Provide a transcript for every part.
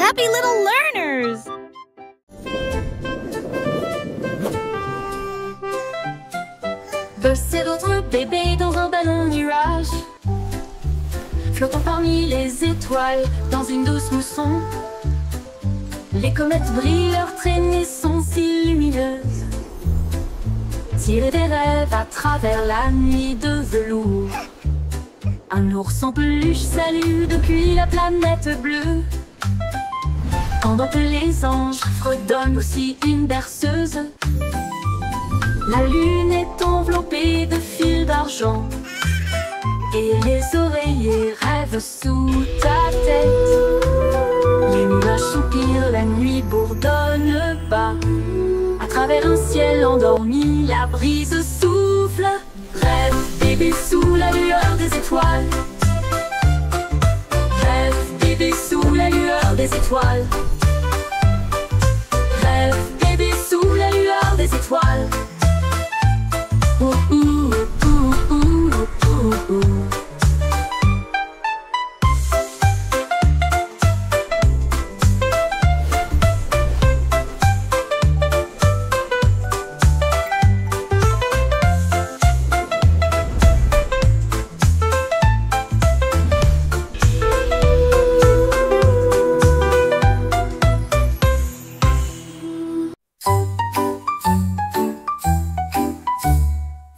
happy little learners! Buzz et d'autres bébés dans un ballon nuage, flottant parmi les étoiles dans une douce mousson. Les comètes brillent, leurs traînées sont si lumineuses, tirer des rêves à travers la nuit de velours. Un ours en peluche salue depuis la planète bleue, pendant que les anges fredonnent aussi une berceuse. La lune est enveloppée de fils d'argent, et les oreillers rêvent sous ta tête. Les nuages soupirent, la nuit bourdonne bas. À travers un ciel endormi, la brise souffle. Rêve bébé sous la lueur des étoiles. Rêve bébé sous la lueur des étoiles. Rêve bébé sous la lueur des étoiles. Ouh, ouh, ouh, ouh, ouh, ouh.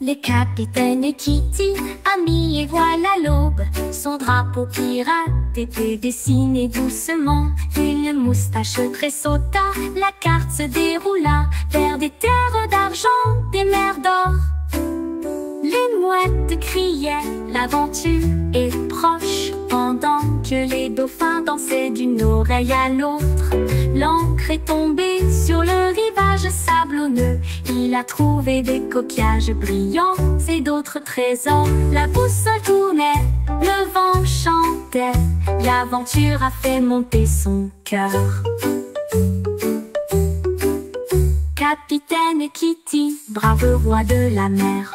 Les capitaines et Kitty, amis et voilà l'aube. Son drapeau pirate était dessiné doucement. Une moustache tressauta, la carte se déroula vers des terres d'argent, des mers d'or. Les mouettes criaient, l'aventure est proche, pendant que les dauphins dansaient d'une oreille à l'autre. L'ancre est tombée sur le rivage sablonneux. Il a trouvé des coquillages brillants et d'autres trésors. La boussole tournait, le vent chantait. L'aventure a fait monter son cœur. Capitaine Kitty, brave roi de la mer.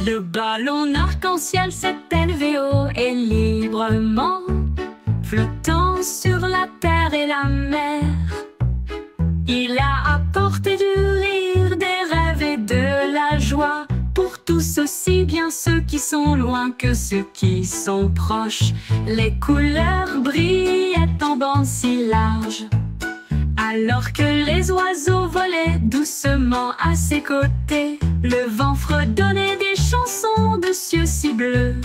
Le ballon arc-en-ciel s'est élevé haut et librement, flottant sur la terre et la mer. Il a apporté du rire, des rêves et de la joie, pour tous aussi bien ceux qui sont loin que ceux qui sont proches. Les couleurs brillaient en bandes si larges, alors que les oiseaux volaient doucement à ses côtés. Le vent fredonnait des chansons de cieux si bleus,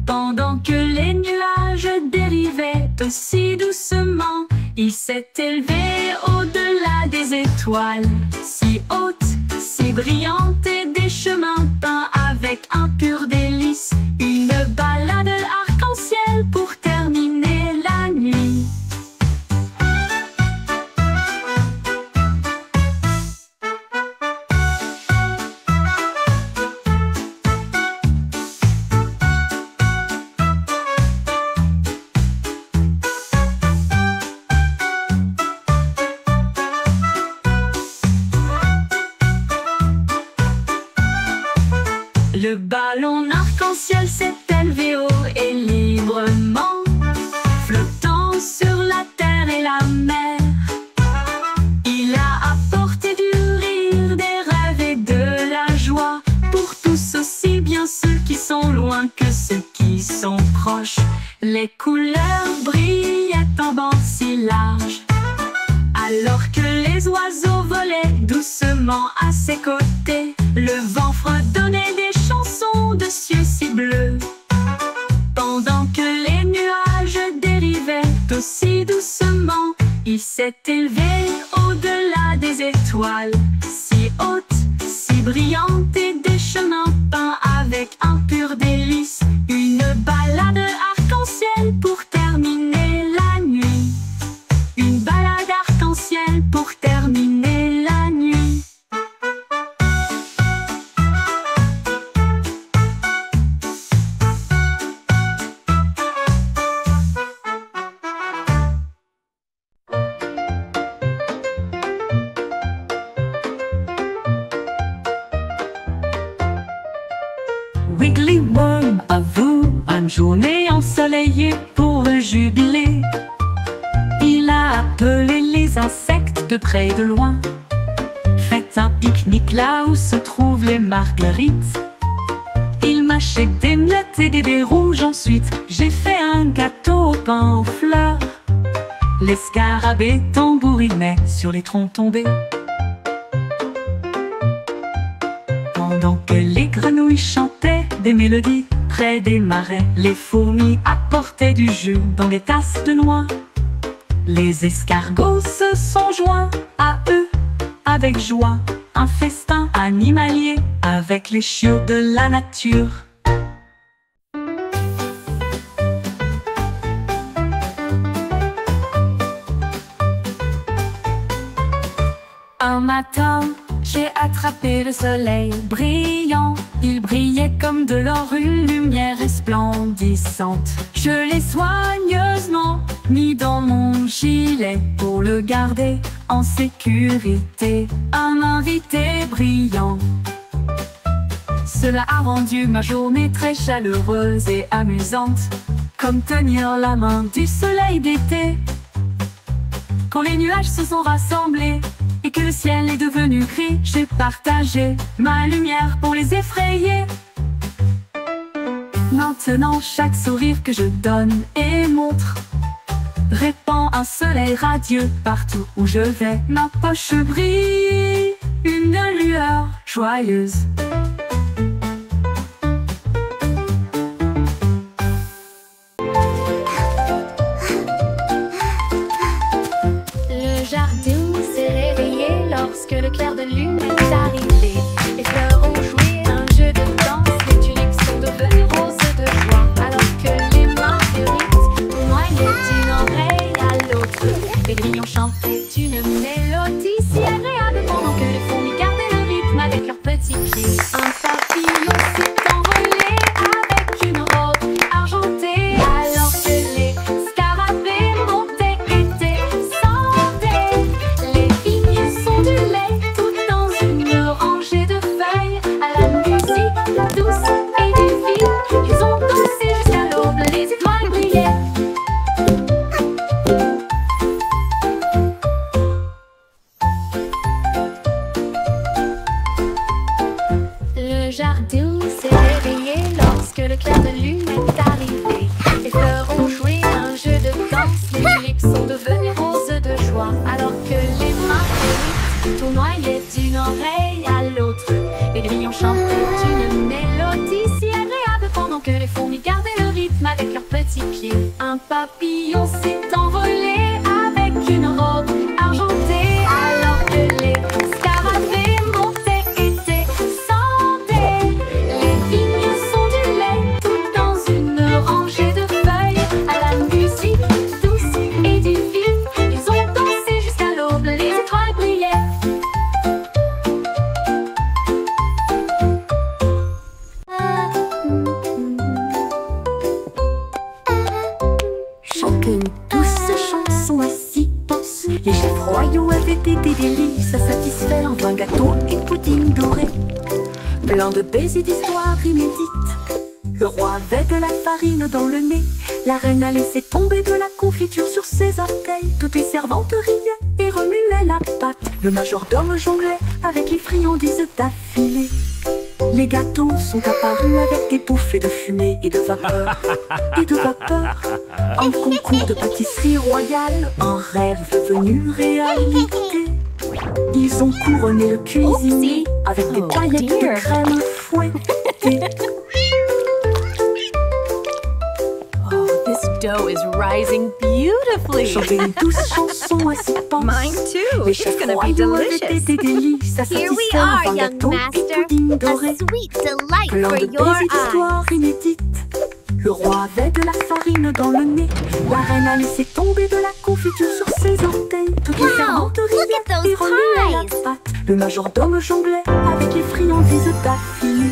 pendant que les nuages dérivaient aussi doucement. Il s'est élevé au-delà des étoiles, si hautes, si brillantes, et des chemins peints avec un pur délice. Une balade arc-en-ciel pour terminer la nuit. Le ballon arc-en-ciel s'est élevé haut et librement, flottant sur la terre et la mer. Il a apporté du rire, des rêves et de la joie, pour tous aussi bien ceux qui sont loin que ceux qui sont proches. Les couleurs brillaient en bandes si larges, alors que les oiseaux volaient doucement à ses côtés. Le vent fredonnait des chansons de cieux si bleus, pendant que les nuages dérivaient aussi doucement. Il s'est élevé au-delà des étoiles, si hautes, si brillantes, et des chemins peints avec un pur délice. Une balade arc-en-ciel pour terminer la nuit. Une balade arc-en-ciel pour terminer la nuit. journée ensoleillée pour le jubilé. Il a appelé les insectes de près et de loin. Faites un pique-nique là où se trouvent les marguerites. Il mâchait des miettes et des baies rouges. Ensuite, j'ai fait un gâteau au pain aux fleurs. Les scarabées tambourinaient sur les troncs tombés. Pendant que les grenouilles chantaient des mélodies près des marais, les fourmis apportaient du jus dans des tasses de noix. Les escargots se sont joints à eux avec joie. Un festin animalier avec les chiots de la nature. Un matin, j'ai attrapé le soleil brillant. Il brillait comme de l'or, une lumière resplendissante. Je l'ai soigneusement mis dans mon gilet pour le garder en sécurité. Un invité brillant. Cela a rendu ma journée très chaleureuse et amusante, comme tenir la main du soleil d'été. Quand les nuages se sont rassemblés et que le ciel est devenu gris, j'ai partagé ma lumière pour les effrayer. Maintenant, chaque sourire que je donne et montre répand un soleil radieux partout où je vais. Ma poche brille, une lueur joyeuse. Le jardin s'est réveillé lorsque le clair de lune est arrivé. Les fleurs ont joué un jeu de danse, les tulips sont devenues roses de joie, alors que les marguerites noyaient d'une oreille à l'autre. Les grillons chantaient une mélodie si agréable pendant que les fourmis gardaient le rythme avec leurs petits pieds. Un papillon s'est envolé avec une robe argentée, alors que les scarabées montaient et descendaient. Les vignes sont du lait tout dans une rangée de feuilles. À la musique douce et divine, ils ont dansé jusqu'à l'aube, les étoiles brillaient. Le jardin s'est réveillé lorsque le clair de lune est arrivé. Les fleurs ont joué un jeu de danse, les tulips sont devenues roses de joie, alors que les marguerites tournoyaient d'une oreille à l'autre. Les grillons chantaient une mélodie si agréable pendant que les fourmis gardaient le rythme avec leurs petits pieds. Un papillon s'est envolé avec une robe argentée, alors que les scarabées montaient et descendaient. Les vignes sont du lait tout dans une rangée de feuilles. À la musique douce et divine, ils ont dansé jusqu'à l'aube, les étoiles brillaient. Chacune douce chanson à six penses. Les chefs royaux avaient été des délices à satisfaire en vin, gâteau et pudding doré. Plein de baisers et d'histoires inédites. Le roi avait de la farine dans le nez. La reine a laissé tomber de la confiture sur ses orteils. Toutes les servantes riaient et remuaient la pâte. Le majordome jonglait avec les friandises d'affilée. Les gâteaux sont apparus avec des bouffées de fumée et de vapeur. Et de vapeur. Un concours de pâtisserie royale, un rêve devenu réalité. Ils ont couronné le cuisinier avec des paillettes de crème fouettées. Oh, this dough is rising beautifully. Chanter une douce chanson à six penses. Mine too. Les It's chefs gonna be royaux avaient été delicious. des délices à Here we satisfaire are, en vin, young gâteau et master. pudding doré. A sweet delight Plein for de your baisers eyes. d'histoires inédites. Le roi avait de la farine dans le nez. La reine a laissé tomber de la confiture sur ses orteils. Toutes les Wow, servantes look riaient at those et remuaient la pies. pâte. Le majordome jonglait avec les friandises d'affilée.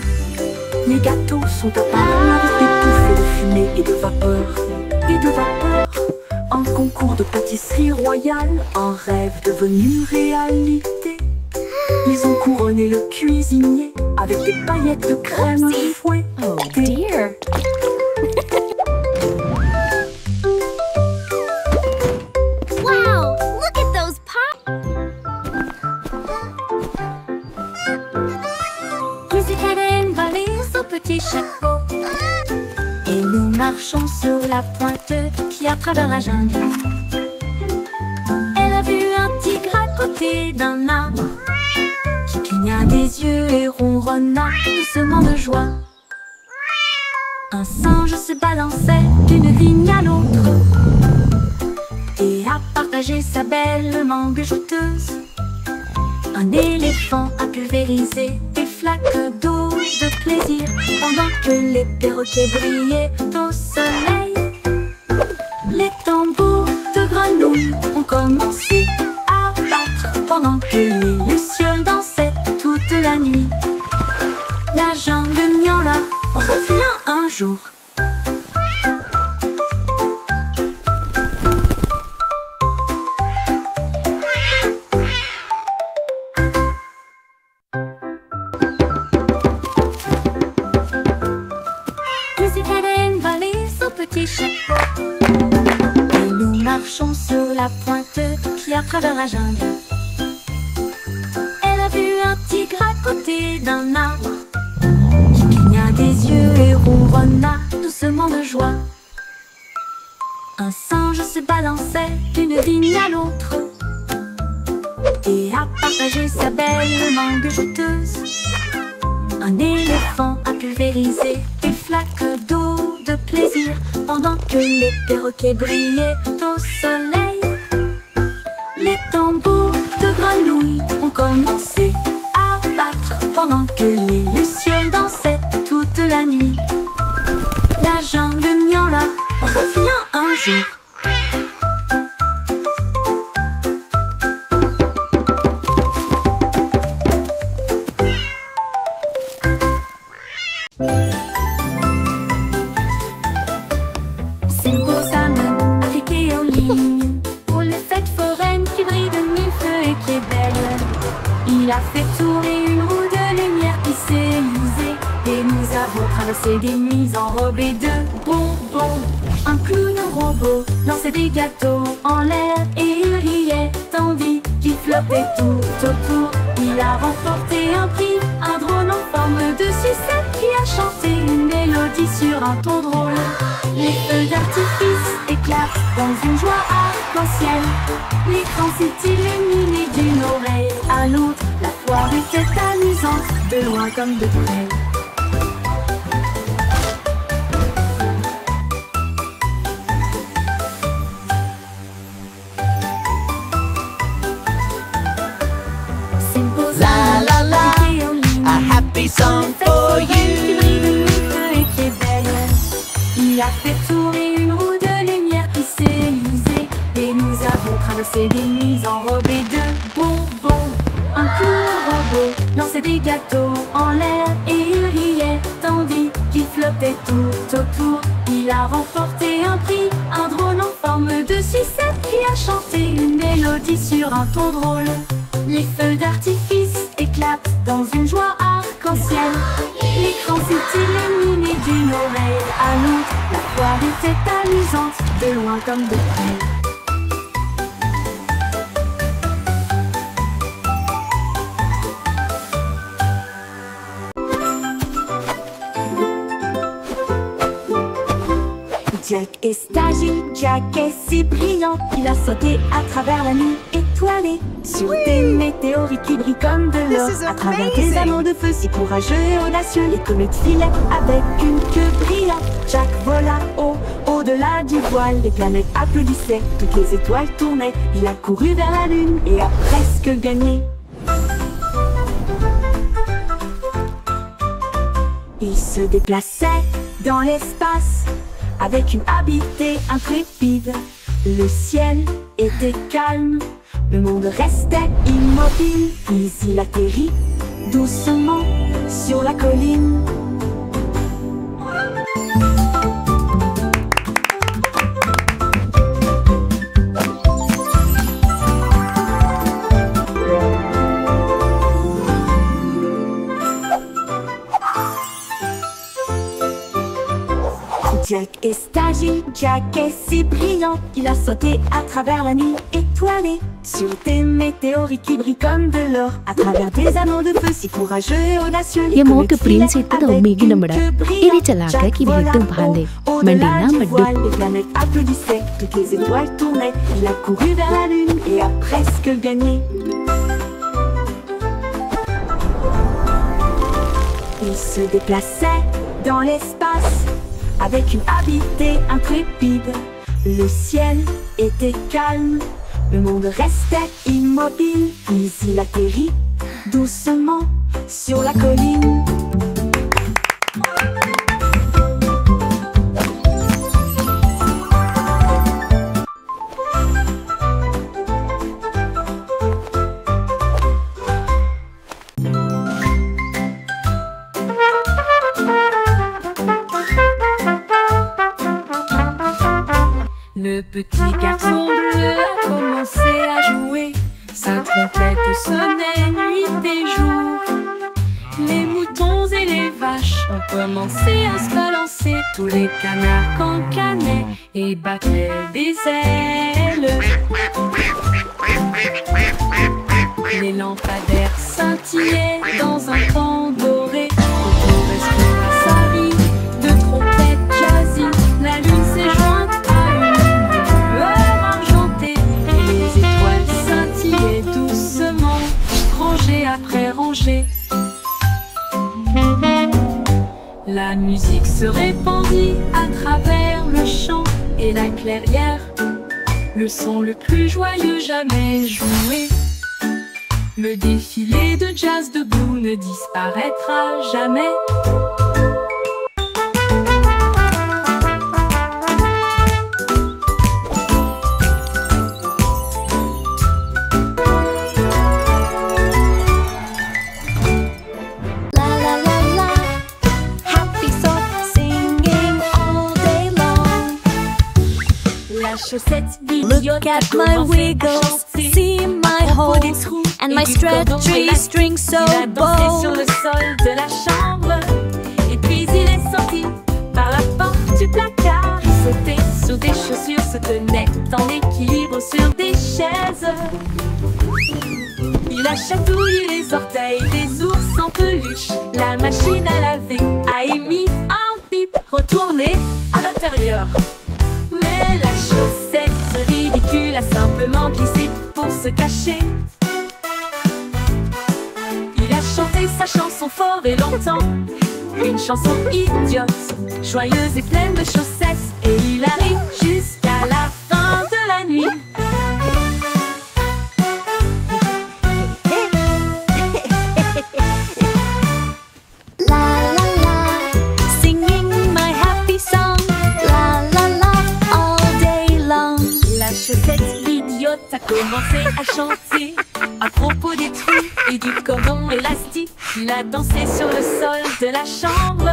Les gâteaux sont apparus avec des bouffées de fumée et de vapeur. Et de vapeur. Un concours de pâtisserie royale, un rêve devenu réalité. Ils ont couronné le cuisinier avec des paillettes de crème Oopsie. fouettées. Oh dear. marchant sur la pointe qui à travers la jungle. Elle a vu un tigre à côté d'un arbre qui cligna des yeux et ronronna doucement de joie. Un singe se balançait d'une vigne à l'autre et a partagé sa belle mangue jouteuse. Un éléphant a pulvérisé des flaques d'eau de plaisir pendant que les perroquets brillaient au soleil. Les tambours de grenouilles ont commencé à battre pendant que les lucioles dansaient toute la nuit. La jungle miaula revient un jour. Petit chapeau et nous marchons sur la pointe qui à travers la jungle. Elle a vu un tigre à côté d'un arbre qui cligna des yeux et ronronna doucement de joie. Un singe se balançait d'une vigne à l'autre et a partagé sa belle mangue jouteuse. Un éléphant a pulvérisé des flaques d'eau de plaisir pendant que les perroquets brillaient au soleil. Les tambours de grenouilles ont commencé à battre pendant que les lucioles dansaient toute la nuit. La jungle miaula revient un jour. Il a fait tourner une roue de lumière qui s'est usée et nous avons traversé des nuits enrobées de bonbons. Un clown robot lançait des gâteaux en l'air et il riait tandis qu'il flottait tout autour. Il a remporté un prix, un drone en forme de sucette qui a chanté une mélodie sur un ton drôle. Les feux d'artifice éclatent dans une joie arc-en-ciel. L'écran s'est illuminé d'une oreille à l'autre. La foire était amusante, de loin comme de près. La la la, a happy song for you. Il a fait tourner une roue de lumière qui s'est usée et nous avons traversé des nuits enrobées de bonbons. Un clown robot lançait des gâteaux en l'air et il riait tandis qu'il flottait tout autour. Il a remporté un prix, un drone en forme de sucette qui a chanté une mélodie sur un ton drôle. Les feux d'artifice éclatent dans une joie arc-en-ciel. L'écran s'est illuminé d'une oreille à l'autre. La foire était amusante, de loin comme de près. Jack est agile, Jack est si brillant. Il a sauté à travers la nuit étoilée sur des météorites qui brillent comme de l'or. À travers des anneaux de feu si courageux et audacieux, les comètes filaient avec une queue brillante. Jack vola au-delà du voile, les planètes applaudissaient, toutes les étoiles tournaient. Il a couru vers la lune et a presque gagné. Il se déplaçait dans l'espace avec une habileté intrépide. Le ciel était calme, le monde restait immobile. Puis il atterrit doucement sur la colline. Jack est agile, Jack est si brillant, il a sauté à travers la nuit étoilée, sur des météorites qui brillent comme de l'or, à travers des anneaux de feu si courageux et audacieux. ये मौके के प्रिंस इतना तो उम्मीद न बड़ा ये चला के कि भीतर भांदे मंडीना मड्डू Les planètes applaudissaient, toutes les étoiles tournaient. Il a couru vers la lune et a presque gagné. Il se déplaçait dans l'espace avec une habileté intrépide. Le ciel était calme, le monde restait immobile. Puis il atterrit doucement sur la colline. Le petit garçon bleu a commencé à jouer. Sa trompette sonnait nuit et jour. Les moutons et les vaches ont commencé à se balancer. Tous les canards cancanaient et battaient des ailes. Les lampadaires scintillaient dans un camp doré. Autour restera sa vie de trompette jazzy. La lune s'est jointe à une lueur argentée et les étoiles scintillaient doucement, rangée après rangée. La musique se répandit à travers le champ et la clairière, le son le plus joyeux jamais joué. Le défilé de jazz debout ne disparaîtra jamais. Look at my wiggles, see my holes, and my stretchy string so bold. Sur le sol de la chambre, et puis il est sorti par la porte du placard. Il sautait sur des chaussures, se tenait en équilibre sur des chaises. Il a chatouillé les orteils des ours en peluche. La machine à laver a émis un bip retourné à l'intérieur. Mais la chaussette ridicule a simplement glissé pour se cacher. Il a chanté sa chanson fort et longtemps, une chanson idiote, joyeuse et pleine de chaussettes. Et il arrive jusqu'à la fin de la nuit. Cette idiote a commencé à chanter à propos des trous et du cordon élastique. Il a dansé sur le sol de la chambre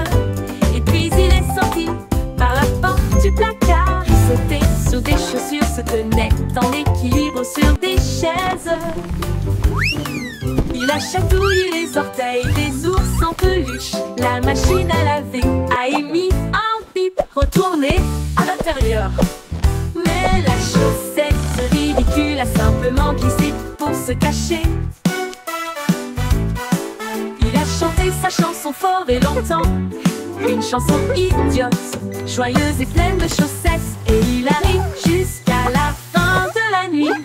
et puis il est sorti par la porte du placard. Il sautait sur des chaussures, se tenait en équilibre sur des chaises. Il a chatouillé les orteils des ours en peluche. La machine à laver a émis un bip retourné à l'intérieur. Mais la chaussette ridicule a simplement glissé pour se cacher. Il a chanté sa chanson fort et longtemps, une chanson idiote, joyeuse et pleine de chaussettes. Et il arrive jusqu'à la fin de la nuit.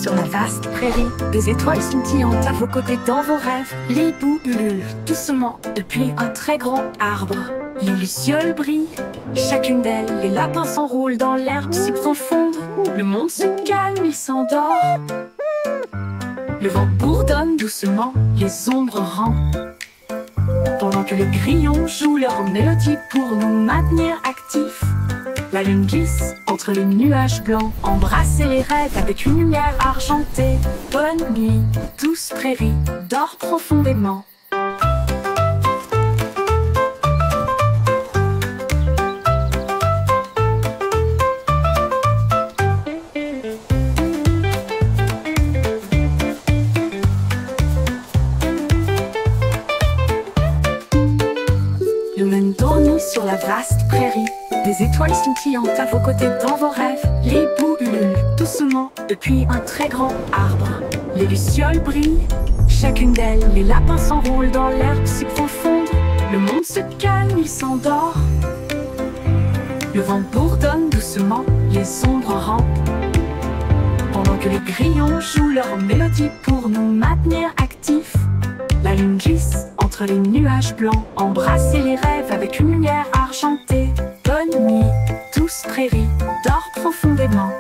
Sur la vaste prairie, des étoiles scintillantes à vos côtés dans vos rêves. Les boues ululent doucement depuis un très grand arbre. Les lucioles brillent, chacune d'elles, les lapins s'enroulent dans l'herbe si profonde. Le monde se calme, il s'endort. Le vent bourdonne doucement, les ombres rampent. Pendant que les grillons jouent leur mélodie pour nous maintenir actifs. La lune glisse entre les nuages blancs, embrasser les rêves avec une lumière argentée. Bonne nuit, douce prairie, dors profondément. vaste prairie. Des étoiles scintillantes à vos côtés dans vos rêves. Les boues ululent doucement depuis un très grand arbre. Les lucioles brillent, chacune d'elles. Les lapins s'enroulent dans l'herbe si profonde. Le monde se calme, il s'endort. Le vent bourdonne doucement, les ombres rampent. Pendant que les grillons jouent leur mélodie pour nous maintenir actifs. La lune glisse entre les nuages blancs. Embrassez les rêves avec une lumière argentée. Bonne nuit, douce prairie, dors profondément.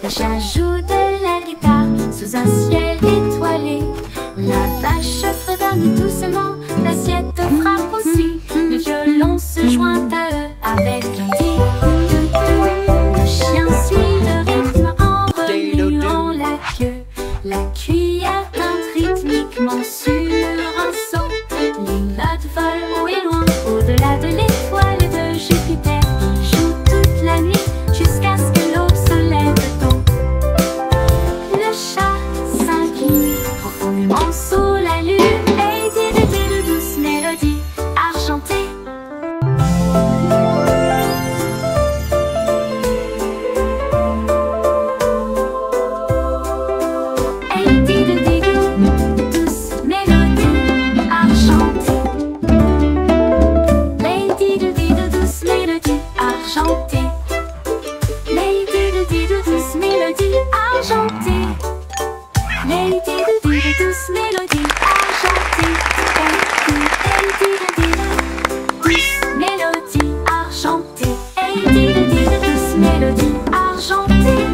Le chat joue de la guitare sous un ciel étoilé. La vache fredonne doucement, l'assiette frappe aussi. Le violon se joint à eux avec un dit. Le chien suit le rythme en remuant la queue. La cuillère teinte rythmiquement sur un seau. Les notes volent haut et loin, au-delà de l'étoile de Jupiter. Ils jouent toute la nuit jusqu'à ce que l'aube se lève tôt. Le chat s'incline profondément sous la lune et dit de douces mélodies argentées. Et dit de douces mélodies argentées. Lady de douces mélodies argentées. Lady de douces mélodies argentées. Lady de douces mélodies argentées. Lady de douces mélodies argentées. Lady de douces mélodies argentées.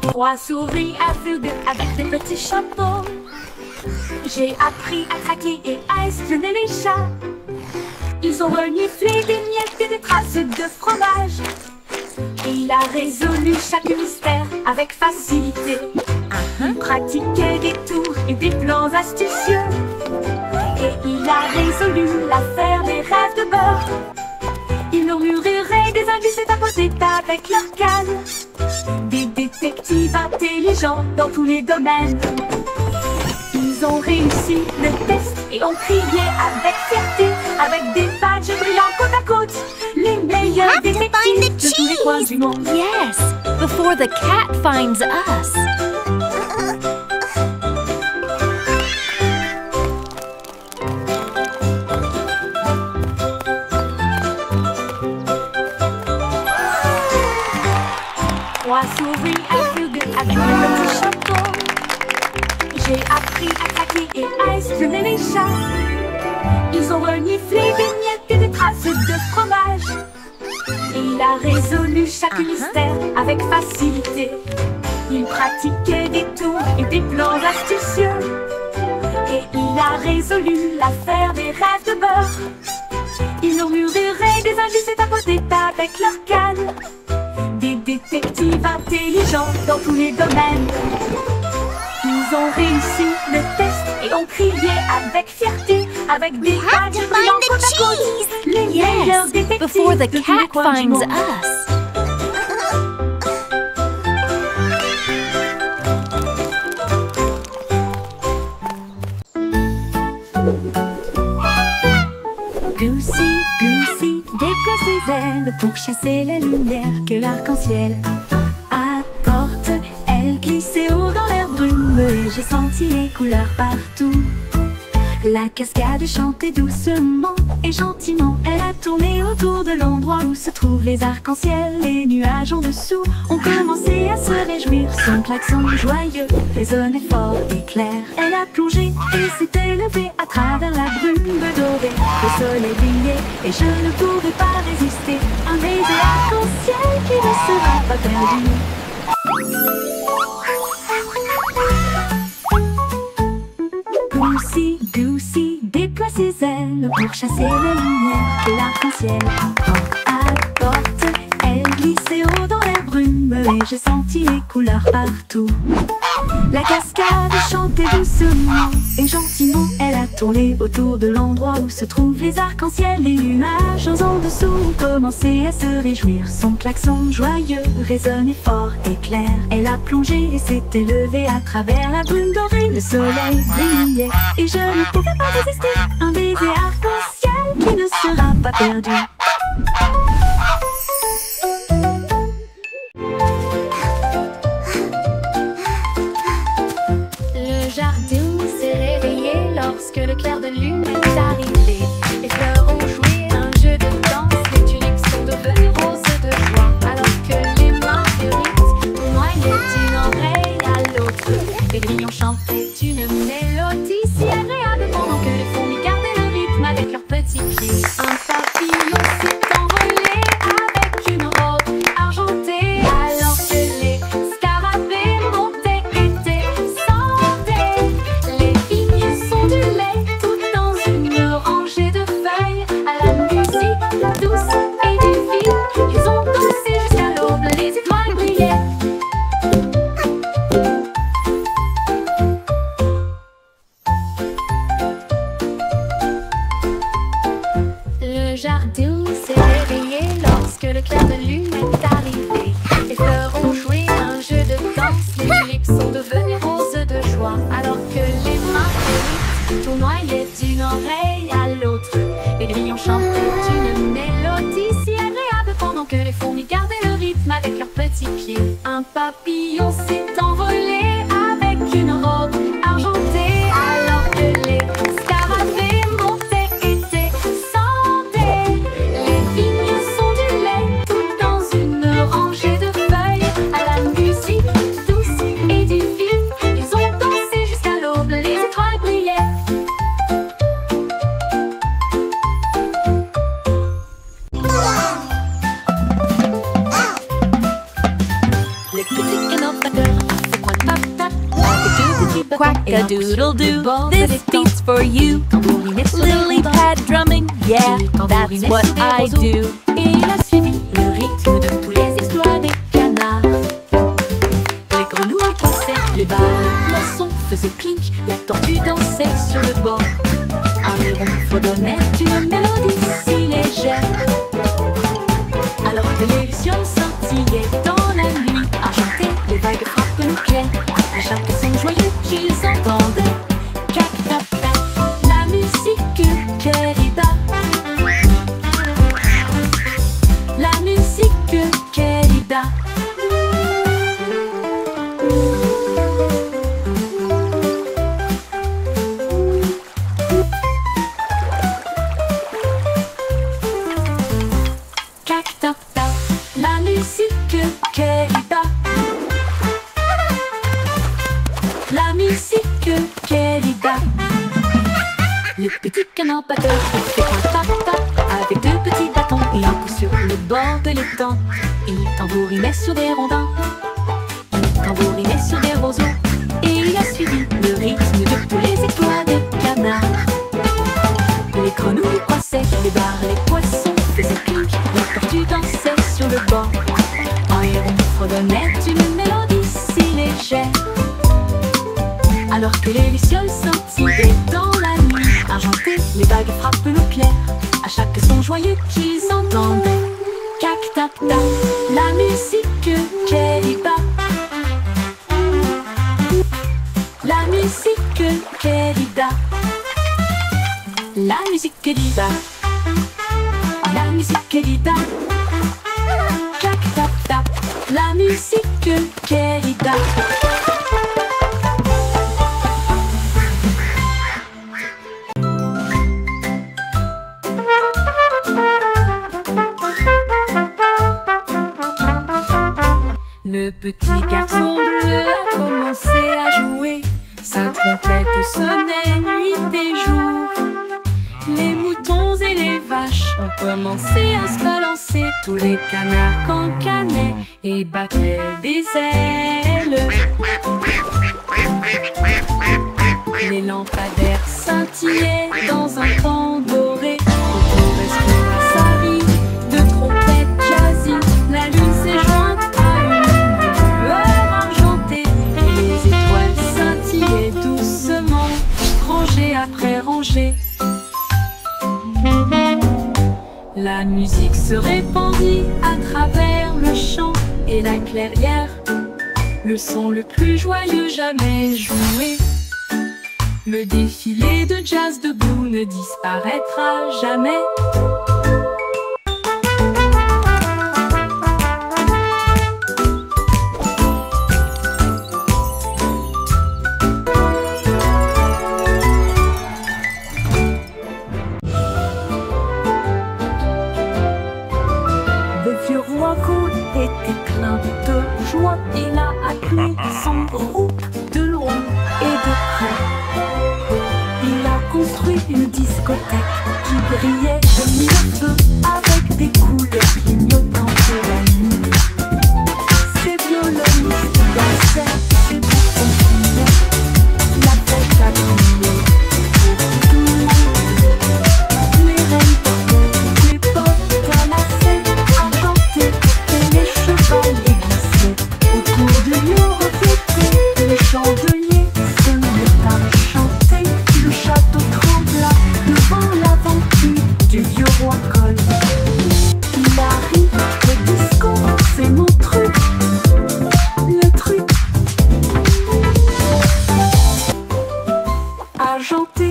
Trois souris aveugles avec des petits chapeaux. J'ai appris à traquer et à espionner les chats. Ils ont reniflé des miettes et des traces de fromage. Il a résolu chaque mystère avec facilité. Il pratiquait des tours et des plans astucieux. Et il a résolu l'affaire des rêves de beurre. Ils murmuraient des indices et tapotaient avec leur canne. Des détectives intelligents dans tous les domaines. Ils ont réussi le test et ont crié avec fierté, avec des badges brillants côte à côte. Les meilleurs détectives de tous les coins du monde. Yes, before the cat finds us. Trois souris aveugles avec un petit chapeau. J'ai appris à traquer et à espionner les chats. Ils ont reniflé des miettes et des traces de fromage. Il a résolu chaque mystère avec facilité. Il pratiquait des tours et des plans astucieux. Et il a résolu l'affaire des rêves de beurre. Ils murmuraient des indices et tapotaient avec leur canne. Des détectives intelligents dans tous les domaines. Ils ont réussi le test et ont crié avec fierté, avec des badges brillants côte à côte. Les meilleurs détectives Before the de tous les cat coins du finds monde. us. Goosey, Goosey, déploie ses ailes pour chasser la lumière que l'arc-en-ciel apporte. Elle glissait haut dans l'air brumeux et j'ai senti les couleurs partout. La cascade chantait doucement et gentiment. Elle a tourné autour de l'endroit où se trouvent les arcs-en-ciel. Les nuages en dessous ont commencé à se réjouir. Son klaxon joyeux résonnait fort et clair. Elle a plongé et s'est élevée à travers la brume dorée. Le soleil brillait et je ne pouvais pas résister. Un baiser arc-en-ciel qui ne sera pas perdu. Goosey, Goosey, déploie ses ailes chandelle pour chasser les lumières que l'arc-en-ciel apporte. Elle glissait haut dans la brume et j'ai senti les couleurs partout. La cascade chantait doucement et gentiment elle a tourné autour de l'endroit où se trouvent les arcs-en-ciel. Les nuages en dessous ont commencé à se réjouir. Son klaxon joyeux résonnait fort et clair. Elle a plongé et s'est élevée à travers la brume dorée. Le soleil brillait et je ne pouvais pas résister. Un baiser arc-en-ciel qui ne sera pas perdu. Lorsque le clair de lune est arrivé, les fleurs ont joué un jeu de danse. Les tuniques sont devenues roses de joie, alors que les marguerites noyaient d'une oreille à l'autre. Les grillons chantaient une mélodie si agréable pendant que les fourmis gardaient le rythme avec leurs petits pieds. Un papillon s'est envolé avec une robe argentée, alors que les scarabées montaient et descendaient. Les vignes sont du lait tout dans une rangée de feuilles. À la musique douce et divine, ils ont dansé jusqu'à l'aube, les étoiles brillaient. Le jardin s'est réveillé lorsque le clair de lune est arrivé. Les fleurs ont joué un jeu de danse. Les tulipes sont devenues roses de joie, alors que les marguerites tournoyaient d'une oreille à l'autre. Les grillons chantaient une mélodie si agréable pendant que les fourmis gardaient le rythme avec leurs petits pieds. Un papillon s'est envolé avec une robe argentée, alors que les scarabées montaient et descendaient. Les vignes sont du lait tout dans une rangée de feuilles. À la musique douce et divine, ils ont dansé jusqu'à l'aube, les étoiles brillaient. Le petit canopteur fait coin-tap-tap avec deux petits bâtons et un coup sur le Quack-a-doodle-doo, bord this des temps. beat's for you. Tambourinait sur les Lily rondins. pad drumming, yeah, that's what I do. Et il a suivi le rythme de tous les exploits des canards. Les grenouilles passaient, les balles, le son faisait clink. La tortue dansait sur le bord. Un héron fredonnait une mélodie si légère, alors que les lucioles scintillaient dans la nuit argentée. Les vagues frappent nos clairs à chaque son joyeux qu'ils entendaient. Cac-tap-tap, la musique querida. La musique querida. Cac-tap-tap, la musique querida. La musique querida. Le petit canard batteur fait un tap-tap avec deux petits bâtons et un coup sur le bord de l'étang. Il tambourinait sur des rondins, il tambourinait sur des roseaux, et il a suivi le rythme de tous les étoiles des canards. Les grenouilles croissaient, les barres, les poissons faisaient clink, les tortues dansaient sur le bord. Un héron fredonnait une mélodie si légère, alors que les lucioles scintillaient dans la nuit argentée. Les vagues frappent nos clairs à chaque son joyeux qu'ils entendaient. Cac-tap-tap, la musique querida. La musique querida. La musique querida. La musique querida. Cac-tap-tap, la musique querida. Le petit garçon bleu a commencé à jouer. Sa trompette sonnait nuit et jour. Les moutons et les vaches ont commencé à se balancer. Tous les canards cancanaient et battaient des ailes. Les lampadaires scintillaient dans un tambour. était rangée. La musique se répandit à travers le champ et la clairière, le son le plus joyeux jamais joué. Le défilé de jazz debout ne disparaîtra jamais. Le vieux roi Cool était plein de joie. Il a appelé son groupe de loin et de près. Il a construit une discothèque qui brillait de mille feux avec des couleurs clignotantes de la nuit. Ses violonistes dansaient, ses bouffons criaient. La fête a crié pour tout le monde. Les reines portaient des bottes à lacets argentées et les chevaliers glissaient autour du lion reflété. Les chandeliers se mirent à chanter. Le château trembla devant l'aventure du vieux roi Coll. Il a ri, le disco, c'est mon truc. Le truc argenté.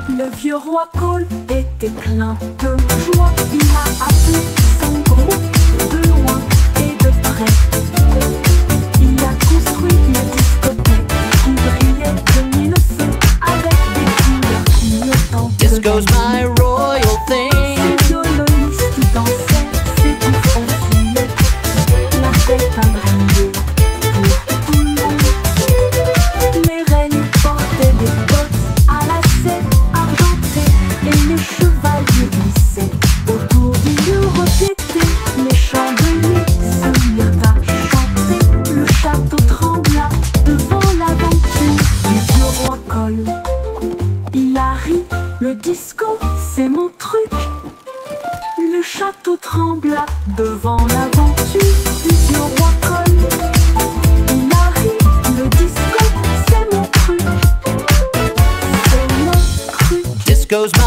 Le vieux roi Coll était plein de joie. Il a appelé son groupe de loin et de près. Il a construit une discothèque qui brillait de mille feux avec des couleurs clignotantes. Disco's my royal thing. Ses violonistes dansaient, ses bouffons criaient. La fête a brillé pour tout le monde. Les reines portaient des bottes à lacets argentés et les chevaliers glissaient autour du lieu reflété. Les chandeliers se mirent à chanter. Le château trembla devant l'aventure du vieux roi Coll. Il a ri, le disco, c'est mon truc. Le château trembla devant l'aventure du vieux roi Coll. Il a ri, le disco, c'est mon truc. C'est mon truc. Disco's my